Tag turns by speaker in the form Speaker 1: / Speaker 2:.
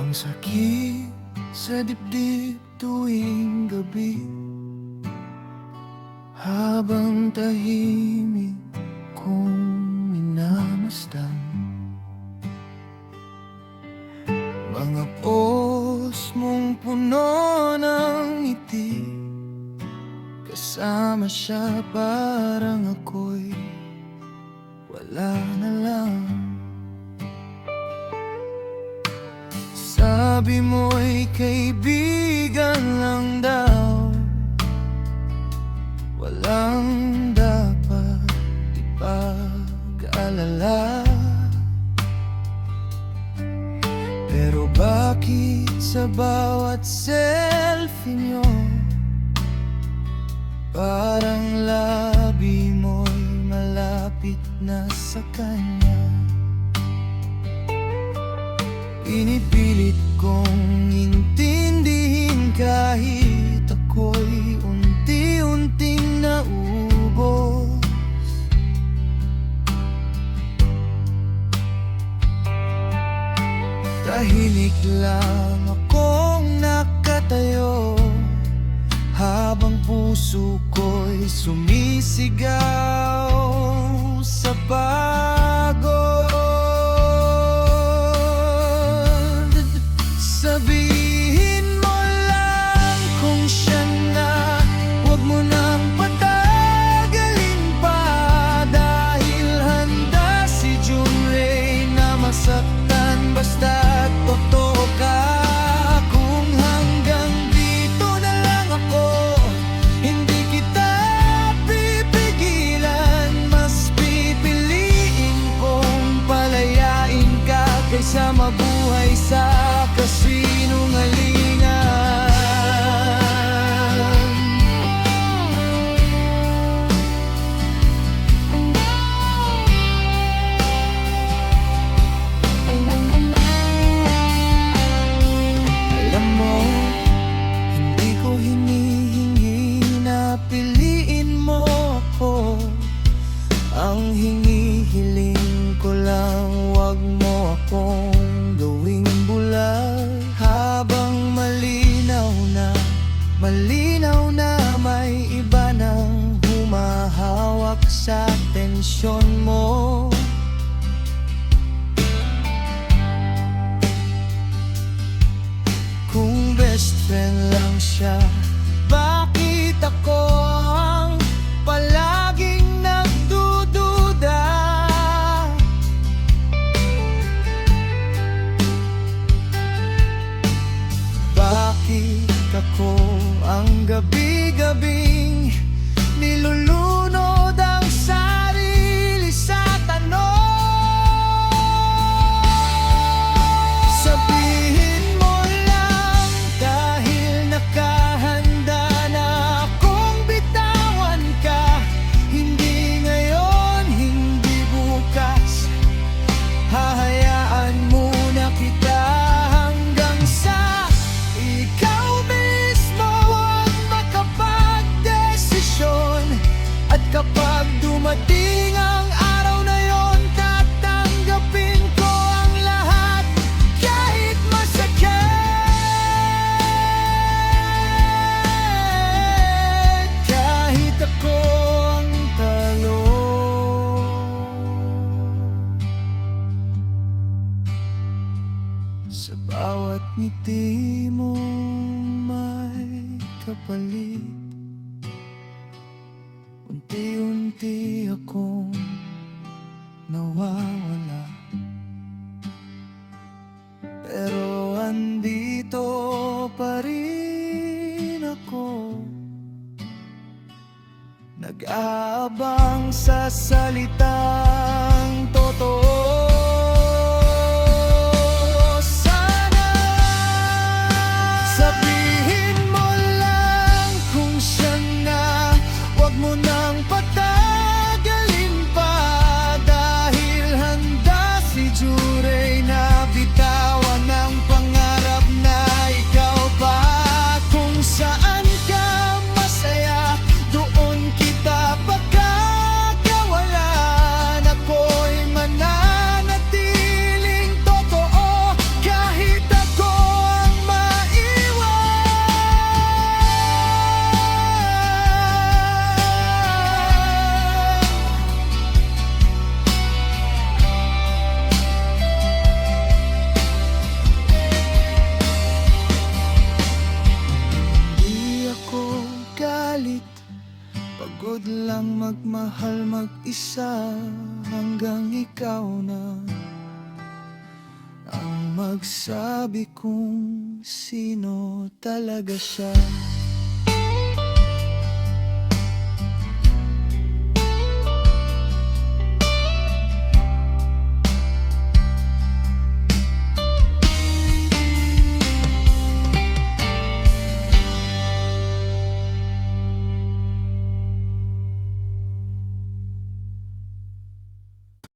Speaker 1: Ang sakit sa dibdib tuwing gabi, habang tahimik kong minamasdan mga pos mong puno ng ngiti. Kasama siya parang ako'y wala na lang. Sabi mo'y kaibigan lang daw, walang dapat ipag-alala. Pero bakit sa bawat selfie nyo, parang labi mo'y malapit na sa kanya? Pinipilit kong intindihin kahit ako'y unti-unting naubos. Tahimik lang akong nakatayo, habang puso ko'y sumisigaw sa pagod. Sabihin mo lang kung siya na, huwag mo nang patagalin pa, dahil handa si Junrei na masaktan basta't totoo ka. Kung hanggang dito na lang ako, hindi kita pipigilan. Mas pipiliin kong palayain ka kaysa mabuhay sa kasinungalingan. Alam mo, hindi ko hinihingi na piliin mo ako. Ang hinihiling ko lang, wag mo akong gawing bulag. Habang malinaw na may iba nang humahawak sa tensyon mo. Kung best friend lang siya, bakit ako ang palaging nagdududa? Bakit ako ang gabi-gabing nilulunod ang sarili sa tanong? Sabihin mo lang dahil nakahanda na akong bitawan ka. Hindi ngayon, hindi bukas, hahayaan muna kita hanggang sa ikaw mismo ang makapagdesisyon. At kapag dumating ang araw na yon, tatanggapin ko ang lahat kahit masakit, kahit ako ang talo. Sa bawat ngiti mo may kapalit, unti-unti akong nawawala. Pero andito pa rin ako, nag-aabang sa salitang totoo. Sana sabihin mo lang kung siya na, huwag mo nang patagalin pa, dahil handa si Junrei na bitawan ang pangarap na ikaw pa. Kung saan ka masaya, doon kita pagkakawalan. Pagod lang magmahal mag-isa hanggang ikaw na ang magsabi kung sino talaga siya.